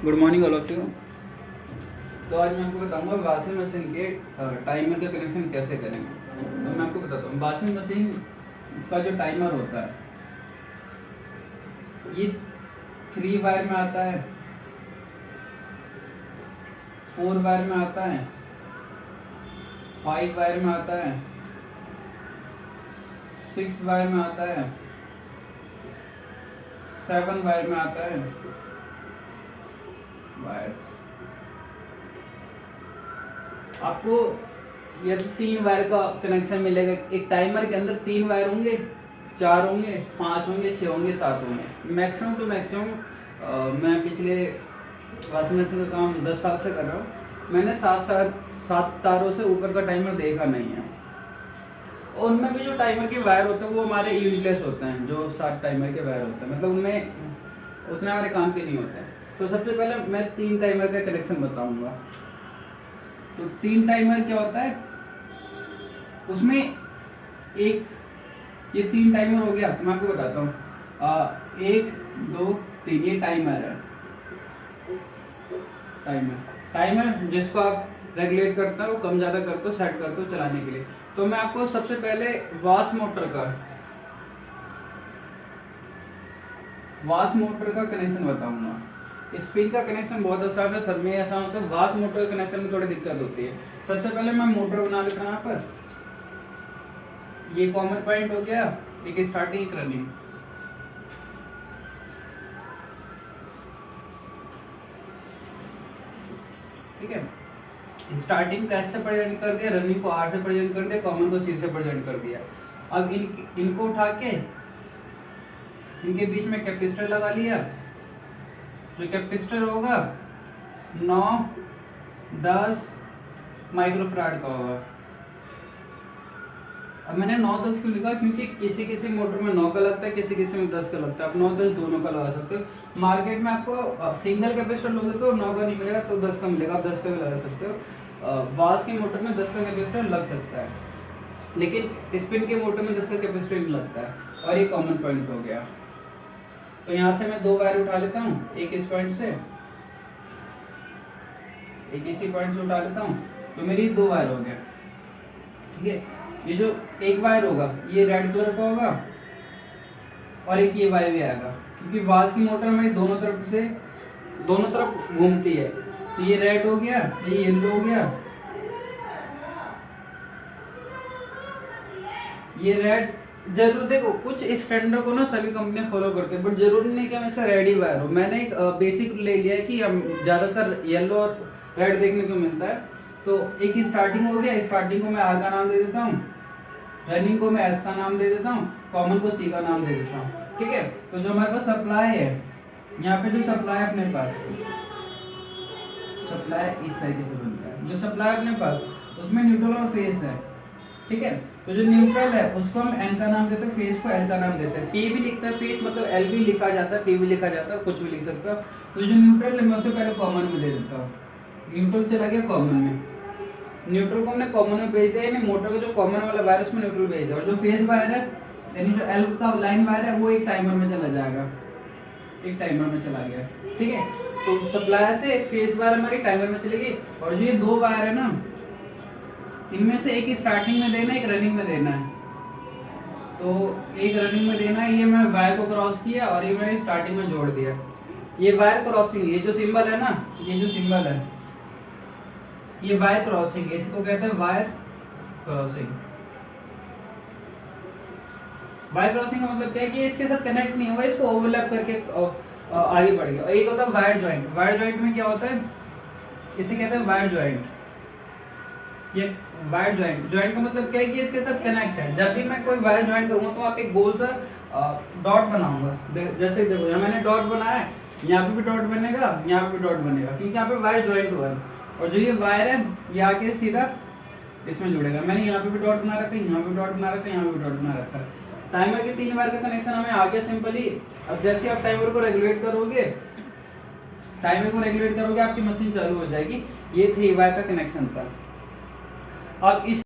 Good morning all of you. तो आज मैं आपको बताऊंगा वॉशिंग मशीन के टाइमर का कनेक्शन कैसे करें। तो मैं आपको बताता हूँ वॉशिंग मशीन का जो टाइमर होता है ये 3 वायर में आता है, 4 वायर में आता है, 5 वायर में आता है, 6 वायर में आता है, 7 वायर में आता है। वायर्स आपको ये 3 वायर का कनेक्शन मिलेगा। एक टाइमर के अंदर 3 वायर होंगे, 4 होंगे, 5 होंगे, 6 होंगे, 7 होंगे। मैक्सिमम टू मैक्सिमम मैं पिछले वॉशिंग मशीन का काम 10 साल से कर रहा हूँ। मैंने 7 तारों से ऊपर का टाइमर देखा नहीं है। और उनमें भी जो टाइमर के वायर होते हैं वो हमारे यूजलेस होते हैं। जो 7 टाइमर के वायर होते हैं मतलब उनमें उतने हमारे काम के नहीं होते हैं। तो सबसे पहले मैं 3 टाइमर का कनेक्शन बताऊंगा। तो 3 टाइमर क्या होता है, उसमें एक ये 3 टाइमर हो गया। तो मैं आपको बताता हूँ 1 2 3 ये टाइमर है। टाइमर जिसको आप रेगुलेट करते हो, कम ज़्यादा करते हो, सेट करते हो चलाने के लिए। तो मैं आपको सबसे पहले वाश मोटर का कनेक्शन बताऊंगा। स्पिन का कनेक्शन बहुत आसान है, सब में आसान होता है। वाश मोटर का कनेक्शन में थोड़ी दिक्कत होती है। सबसे पहले मैं मोटर बना लेता हूँ। यहाँ पर ये कॉमन पॉइंट हो गया, एक स्टार्टिंग एक रनिंग। ठीक है, स्टार्टिंग का एस से प्रेजेंट कर दिया, रनिंग को आर से प्रेजेंट कर दिया, कॉमन को सी से प्रेजेंट कर दिया। अब इनको उठा के इनके बीच में कैपेसिटर लगा लिया। जो कैपेसिटर होगा 9-10 माइक्रोफैराड का होगा। अब मैंने 9-10 क्यों लिखा, क्योंकि किसी किसी मोटर में 9 का लगता है, किसी किसी में 10 का लगता है। आप 9-10 दोनों का लगा सकते हो। मार्केट में आपको सिंगल कैपेसिटर लोगे तो 9 का नहीं मिलेगा, तो 10 का मिलेगा। आप 10 का भी लगा सकते हो। वाश की मोटर में 10 का कैपेसिटर लग सकता है, लेकिन स्पिन के मोटर में 10 का कैपेसिटर नहीं लगता है। और ये कॉमन पॉइंट हो गया। तो यहाँ से मैं 2 वायर उठा लेता हूँ, एक इस पॉइंट से, एक इसी पॉइंट से उठा लेता हूँ। तो मेरी 2 वायर हो गया। ठीक है, ये जो एक वायर होगा ये रेड कलर का होगा और एक ये वायर भी आएगा, क्योंकि वाश की मोटर में दोनों तरफ घूमती है। तो ये रेड हो गया, ये येलो हो गया, ये रेड। जरूर देखो, कुछ स्टैंडर्ड को ना सभी कंपनियां फॉलो करते हैं, बट जरूरी नहीं कि हमेशा रेड ही वायर हो। मैंने एक बेसिक ले लिया है कि हम ज्यादातर येलो और रेड देखने को मिलता है। तो एक स्टार्टिंग हो गया, स्टार्टिंग को मैं आर का नाम दे देता हूँ, रनिंग को मैं एस का नाम दे देता हूँ, कॉमन को सी का नाम दे देता हूँ। ठीक है, तो जो हमारे पास सप्लाई है, यहाँ पे जो सप्लाई है अपने पास, सप्लाई इस तरीके से बनता है। जो सप्लाई अपने पास, उसमें न्यूट्रल और फेस है। ठीक है, तो जो न्यूट्रल है उसको हम एन का नाम देते हैं, फेस को एल का नाम देते हैं। पी भी लिखता है, फेस मतलब एल भी लिखा जाता है, पी भी लिखा जाता है, कुछ भी लिख सकते हो। तो जो न्यूट्रल है मैं उससे पहले कॉमन में दे देता हूँ। न्यूट्रल चला गया कॉमन में, न्यूट्रल को हमने कॉमन में भेज दिया, यानी मोटर का जो कॉमन वाला वायर उसमें न्यूट्रल भेज दिया। और जो फेस वायर है यानी जो एल का लाइन वायर है वो एक टाइमर में चला जाएगा, एक टाइमर में चला गया। ठीक है, तो सप्लाई से फेस वायर हमारी टाइमर में चलेगी। और जो ये 2 वायर है ना, इनमें से एक स्टार्टिंग में देना है, एक रनिंग में देना है। तो एक रनिंग में देना है, ये मैं वायर को क्रॉस किया और ये मैंने स्टार्टिंग में जोड़ दिया। ये वायर क्रॉसिंग, ये जो सिंबल है ना, ये जो सिंबल है ये वायर क्रॉसिंग, इसको कहते हैं वायर क्रॉसिंग। वायर क्रॉसिंग का मतलब क्या है कि इसके साथ कनेक्ट नहीं हुआ, इसको ओवरलैप करके आगे बढ़ गया। और एक होता है वायर जॉइंट। वायर जॉइंट में क्या होता है, इसे कहते हैं वायर जॉइंट। ये वायर जॉइंट का मतलब क्या है कि इसके साथ कनेक्ट है। जब भी मैं कोई वायर जॉइंट करूंगा तो आप एक गोल सा डॉट बनाऊंगा। जैसे देखो यहाँ मैंने डॉट बनाया है, यहाँ पे भी डॉट बनेगा, यहाँ पे भी डॉट बनेगा, क्योंकि यहाँ पे वायर जॉइंट हुआ है। और जो ये वायर है ये आके सीधा इसमें जुड़ेगा। मैंने यहाँ पे भी डॉट बना रखा है, यहाँ पे डॉट बना रखा है, यहाँ पे भी डॉट बना रखा है। टाइमर के 3 वायर का कनेक्शन हमें आ गया सिंपली। अब जैसे आप टाइमर को रेगुलेट करोगे, आपकी मशीन चालू हो जाएगी। ये 3 वायर का कनेक्शन था। अब इस